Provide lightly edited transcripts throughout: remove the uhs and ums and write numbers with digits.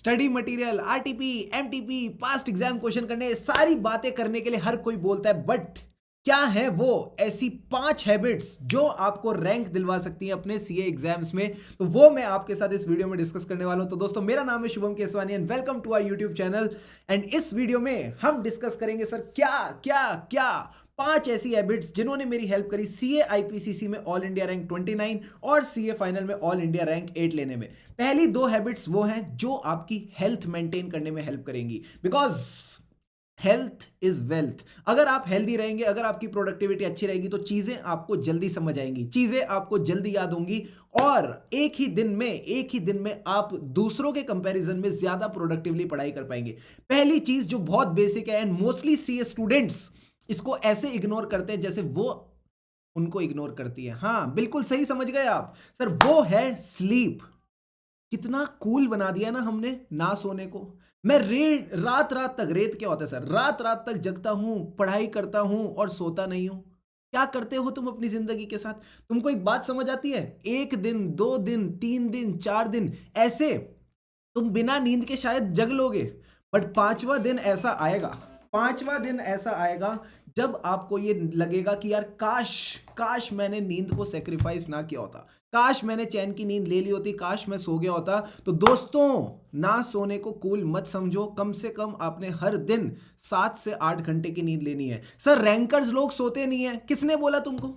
Study material, RTP, MTP, past exam question करने, सारी बातें करने के लिए हर कोई बोलता है, बट क्या है वो ऐसी 5 हैबिट्स जो आपको रैंक दिलवा सकती हैं अपने सीए एग्जाम्स में? तो वो मैं आपके साथ इस वीडियो में डिस्कस करने वाला हूं। तो दोस्तों, मेरा नाम है Shubham Keswani and welcome to our YouTube channel. And इस वीडियो में हम डिस्कस करेंगे सर क्या क्या क्या 5 ऐसी हैबिट्स जिन्होंने मेरी हेल्प करी सीए आईपीसीसी में ऑल इंडिया रैंक 29 और सीए फाइनल में ऑल इंडिया रैंक 8 लेने में। पहली 2 हैबिट्स वो हैं जो आपकी हेल्थ मेंटेन करने में हेल्प करेंगी, बिकॉज हेल्थ इज वेल्थ। अगर आप हेल्दी रहेंगे, अगर आपकी प्रोडक्टिविटी अच्छी रहेगी तो चीजें आपको जल्दी समझ आएंगी, चीजें आपको जल्दी याद होंगी और एक ही दिन में आप दूसरों के कंपैरिजन में ज्यादा प्रोडक्टिवली पढ़ाई कर पाएंगे। पहली चीज जो बहुत बेसिक है एंड मोस्टली सीए स्टूडेंट्स इसको ऐसे इग्नोर करते हैं जैसे वो उनको इग्नोर करती है। हाँ, बिल्कुल सही समझ गए आप सर, वो है स्लीप। कितना कूल बना दिया ना हमने ना सोने को। मैं रात रात तक, रेत क्या होता है सर, रात रात तक जगता हूं, पढ़ाई करता हूं और सोता नहीं हूं। क्या करते हो तुम अपनी जिंदगी के साथ? तुमको एक बात समझ आती है? 1 दिन, 2 दिन, 3 दिन, 4 दिन ऐसे तुम बिना नींद के शायद जग लोगे, बट 5वां दिन ऐसा आएगा जब आपको ये लगेगा कि यार काश काश मैंने नींद को सेक्रीफाइस ना किया होता, काश मैंने चैन की नींद ले ली होती, काश मैं सो गया होता। तो दोस्तों, ना सोने को कूल मत समझो। कम से कम आपने हर दिन 7 से 8 घंटे की नींद लेनी है। सर रैंकर्स लोग सोते नहीं है, किसने बोला तुमको?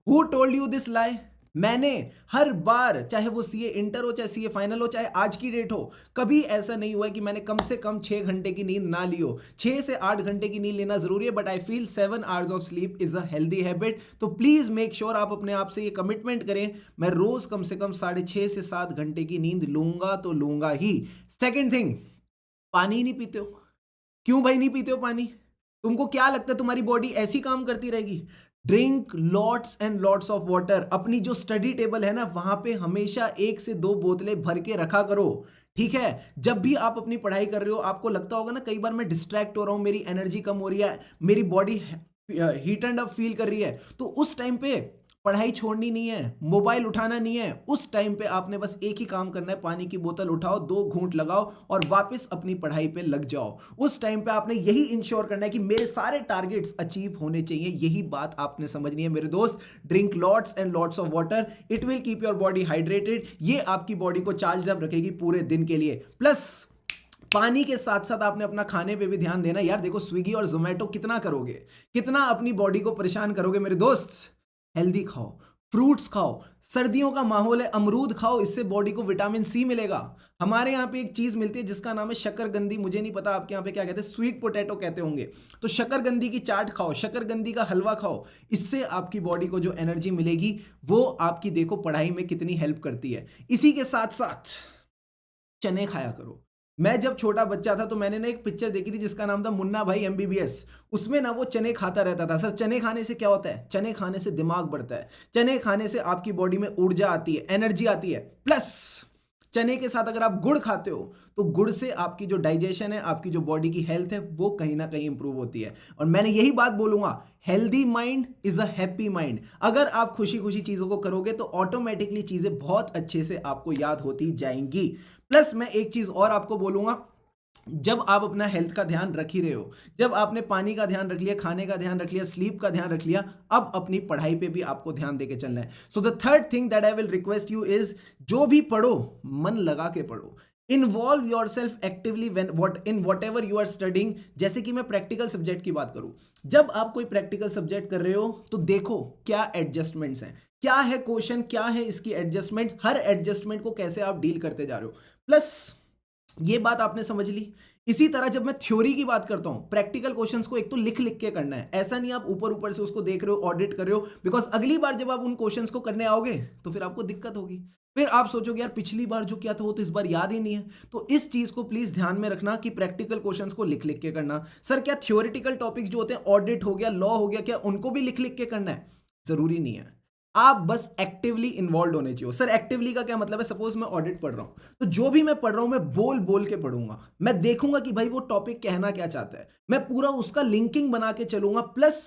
हु टोल्ड यू दिस लाई? मैंने हर बार, चाहे वो सीए इंटर हो, चाहे सीए फाइनल हो, चाहे आज की डेट हो, कभी ऐसा नहीं हुआ है कि मैंने कम से कम 6 घंटे की नींद ना ली हो। 6 से 8 घंटे की नींद लेना जरूरी है, but I feel 7 hours of sleep is a healthy habit. तो प्लीज मेक श्योर आप अपने आप से ये कमिटमेंट करें, मैं रोज कम से कम 6.5 से 7 घंटे की नींद लूंगा तो लूंगा ही। सेकेंड थिंग, पानी नहीं पीते हो। क्यों भाई नहीं पीते हो पानी? तुमको क्या लगता है तुम्हारी बॉडी ऐसी काम करती रहेगी? Drink lots and lots of water. अपनी जो स्टडी टेबल है ना, वहां पे हमेशा 1 से 2 बोतलें भर के रखा करो, ठीक है? जब भी आप अपनी पढ़ाई कर रहे हो, आपको लगता होगा ना कई बार मैं डिस्ट्रैक्ट हो रहा हूं, मेरी एनर्जी कम हो रही है, मेरी body heat and up feel कर रही है, तो उस टाइम पे पढ़ाई छोड़नी नहीं है, मोबाइल उठाना नहीं है। उस टाइम पे आपने बस एक ही काम करना है, पानी की बोतल उठाओ, 2 घूंट लगाओ और वापस अपनी पढ़ाई पे लग जाओ। उस टाइम पे आपने यही इंश्योर करना है कि मेरे सारे टारगेट्स अचीव होने चाहिए। यही बात आपने समझनी है मेरे दोस्त। Drink lots and lots of water, it will keep your body hydrated. ये आपकी बॉडी को चार्ज अप रखेगी पूरे दिन के लिए। प्लस पानी के साथ साथ आपने अपना खाने पे भी ध्यान देना। यार देखो, स्विगी और जोमेटो कितना करोगे, कितना अपनी बॉडी को परेशान करोगे मेरे दोस्त? हेल्दी खाओ, फ्रूट्स खाओ, सर्दियों का माहौल है, अमरूद खाओ, इससे बॉडी को विटामिन सी मिलेगा। हमारे यहाँ पे एक चीज मिलती है जिसका नाम है शकरकंदी, मुझे नहीं पता आपके यहाँ पे क्या कहते हैं, स्वीट पोटैटो कहते होंगे। तो शकरकंदी की चाट खाओ, शकरकंदी का हलवा खाओ, इससे आपकी बॉडी को जो एनर्जी मिलेगी वो आपकी देखो पढ़ाई में कितनी हेल्प करती है। इसी के साथ साथ चने खाया करो। मैं जब छोटा बच्चा था तो मैंने ना एक पिक्चर देखी थी जिसका नाम था मुन्ना भाई एमबीबीएस। उसमें ना वो चने खाता रहता था। सर चने खाने से क्या होता है? चने खाने से दिमाग बढ़ता है, चने खाने से आपकी बॉडी में ऊर्जा आती है, एनर्जी आती है। प्लस चने के साथ अगर आप गुड़ खाते हो तो गुड़ से आपकी जो डाइजेशन है, आपकी जो बॉडी की हेल्थ है, वो कहीं ना कहीं इंप्रूव होती है। और मैंने यही बात बोलूंगा, healthy mind is a happy mind. अगर आप खुशी खुशी चीजों को करोगे तो ऑटोमेटिकली चीजें बहुत अच्छे से आपको याद होती जाएंगी। प्लस मैं एक चीज और आपको बोलूंगा, जब आप अपना हेल्थ का ध्यान रख ही रहे हो, जब आपने पानी का ध्यान रख लिया, खाने का ध्यान रख लिया, स्लीप का ध्यान रख लिया, अब अपनी पढ़ाई पे भी आपको ध्यान देके चलना है। So the third thing that I will request you is, जो भी पढ़ो मन लगा के पढ़ो। Involve yourself actively in whatever you are studying. जैसे कि मैं प्रैक्टिकल सब्जेक्ट की बात करूं, जब आप कोई प्रैक्टिकल सब्जेक्ट कर रहे हो तो देखो क्या एडजस्टमेंट्स हैं, क्या है क्वेश्चन, क्या है इसकी एडजस्टमेंट, हर एडजस्टमेंट को कैसे आप डील करते जा रहे हो। प्लस ये बात आपने समझ ली। इसी तरह जब मैं थ्योरी की बात करता हूं, प्रैक्टिकल क्वेश्चंस को एक तो लिख लिख के करना है। ऐसा नहीं आप ऊपर ऊपर से उसको देख रहे हो, ऑडिट कर रहे हो, बिकॉज अगली बार जब आप उन क्वेश्चंस को करने आओगे तो फिर आपको दिक्कत होगी। फिर आप सोचोगे यार पिछली बार जो किया था वो तो इस बार याद ही नहीं है। तो इस चीज को प्लीज ध्यान में रखना कि प्रैक्टिकल क्वेश्चंस को लिख लिख के करना। सर क्या थ्योरेटिकल टॉपिक्स जो होते हैं, ऑडिट हो गया, लॉ हो गया, क्या उनको भी लिख लिख के करना है? जरूरी नहीं है, आप बस एक्टिवली इन्वॉल्व होने चाहिए। सर एक्टिवली का क्या मतलब है? सपोज मैं ऑडिट पढ़ रहा हूं, तो जो भी मैं पढ़ रहा हूं मैं बोल बोल के पढ़ूंगा। मैं देखूंगा कि भाई वो टॉपिक कहना क्या चाहता है, मैं पूरा उसका लिंकिंग बना के चलूंगा। प्लस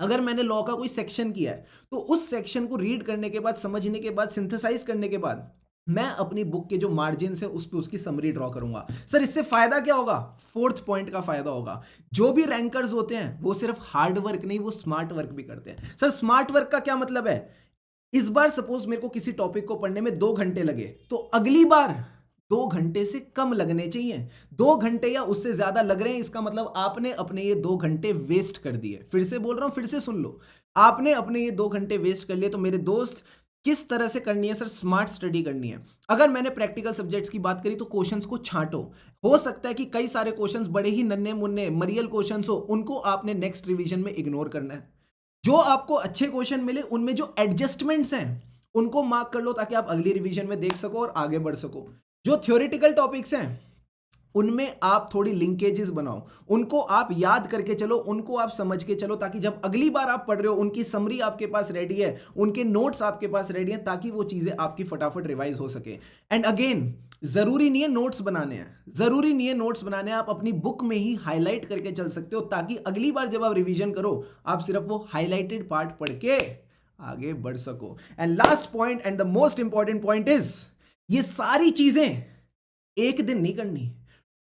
अगर मैंने लॉ का कोई सेक्शन किया है तो उस सेक्शन को रीड करने के बाद, समझने के बाद, सिंथेसाइज करने के बाद मैं अपनी बुक के जो मार्जिन है उस पे उसकी समरी ड्रॉ करूंगा। सर इससे फायदा क्या होगा? फोर्थ पॉइंट का फायदा होगा, जो भी रैंकर्स होते हैं वो सिर्फ हार्ड वर्क नहीं, वो स्मार्ट वर्क भी करते हैं। सर स्मार्ट वर्क का क्या मतलब है? इस बार सपोज मेरे को किसी टॉपिक को पढ़ने में 2 घंटे लगे, तो अगली बार 2 घंटे से कम लगने चाहिए। 2 घंटे या उससे ज्यादा लग रहे हैं, इसका मतलब आपने अपने ये 2 घंटे वेस्ट कर दिए। फिर से बोल रहा हूं, फिर से सुन लो, आपने अपने ये 2 घंटे वेस्ट कर लिए। तो मेरे दोस्त किस तरह से करनी है? सर स्मार्ट स्टडी करनी है। अगर मैंने प्रैक्टिकल सब्जेक्ट्स की बात करी तो क्वेश्चंस को छांटो। हो सकता है कि कई सारे क्वेश्चंस बड़े ही नन्हे मुन्ने मरियल क्वेश्चंस हो, उनको आपने नेक्स्ट रिवीजन में इग्नोर करना है। जो आपको अच्छे क्वेश्चन मिले उनमें जो एडजस्टमेंट्स हैं उनको मार्क कर लो, ताकि आप अगली रिवीजन में देख सको और आगे बढ़ सको। जो थ्योरेटिकल टॉपिक्स हैं उनमें आप थोड़ी लिंकेजेस बनाओ, उनको आप याद करके चलो, उनको आप समझ के चलो, ताकि जब अगली बार आप पढ़ रहे हो उनकी समरी आपके पास रेडी है, उनके नोट्स आपके पास रेडी हैं, ताकि वो चीजें आपकी फटाफट रिवाइज हो सके। एंड अगेन, जरूरी नहीं है नोट्स बनाने हैं, जरूरी नहीं है नोट्स बनाने हैं, आप अपनी बुक में ही हाईलाइट करके चल सकते हो, ताकि अगली बार जब आप रिवीजन करो आप सिर्फ वो हाईलाइटेड पार्ट पढ़ के आगे बढ़ सको। And last point and the most important point is, ये सारी चीजें एक दिन नहीं करनी,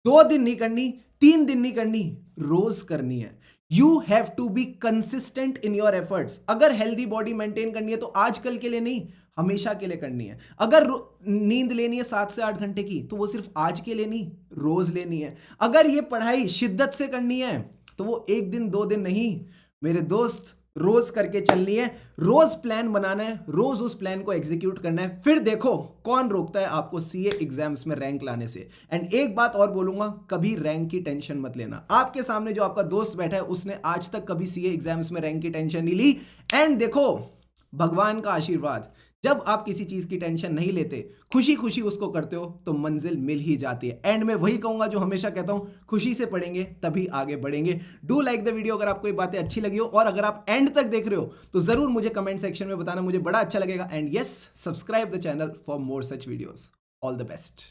2 दिन नहीं करनी, 3 दिन नहीं करनी, रोज करनी है। You have to be consistent in your efforts. अगर हेल्दी बॉडी मेंटेन करनी है तो आजकल के लिए नहीं, हमेशा के लिए करनी है। अगर नींद लेनी है 7 से 8 घंटे की, तो वो सिर्फ आज के लिए नहीं, रोज लेनी है। अगर ये पढ़ाई शिद्दत से करनी है तो वो 1 दिन 2 दिन नहीं मेरे दोस्त, रोज करके चलनी है। रोज प्लान बनाना है, रोज उस प्लान को एग्जीक्यूट करना है, फिर देखो कौन रोकता है आपको सीए एग्जाम्स में रैंक लाने से। एंड एक बात और बोलूंगा, कभी रैंक की टेंशन मत लेना। आपके सामने जो आपका दोस्त बैठा है उसने आज तक कभी सीए एग्जाम्स में रैंक की टेंशन नहीं ली। एंड देखो, भगवान का आशीर्वाद, जब आप किसी चीज की टेंशन नहीं लेते, खुशी खुशी उसको करते हो, तो मंजिल मिल ही जाती है। एंड मैं वही कहूंगा जो हमेशा कहता हूं, खुशी से पढ़ेंगे तभी आगे बढ़ेंगे। डू लाइक द वीडियो अगर आपको ये बातें अच्छी लगी हो, और अगर आप एंड तक देख रहे हो तो जरूर मुझे कमेंट सेक्शन में बताना, मुझे बड़ा अच्छा लगेगा। And yes, subscribe the channel for more such videos. All the best.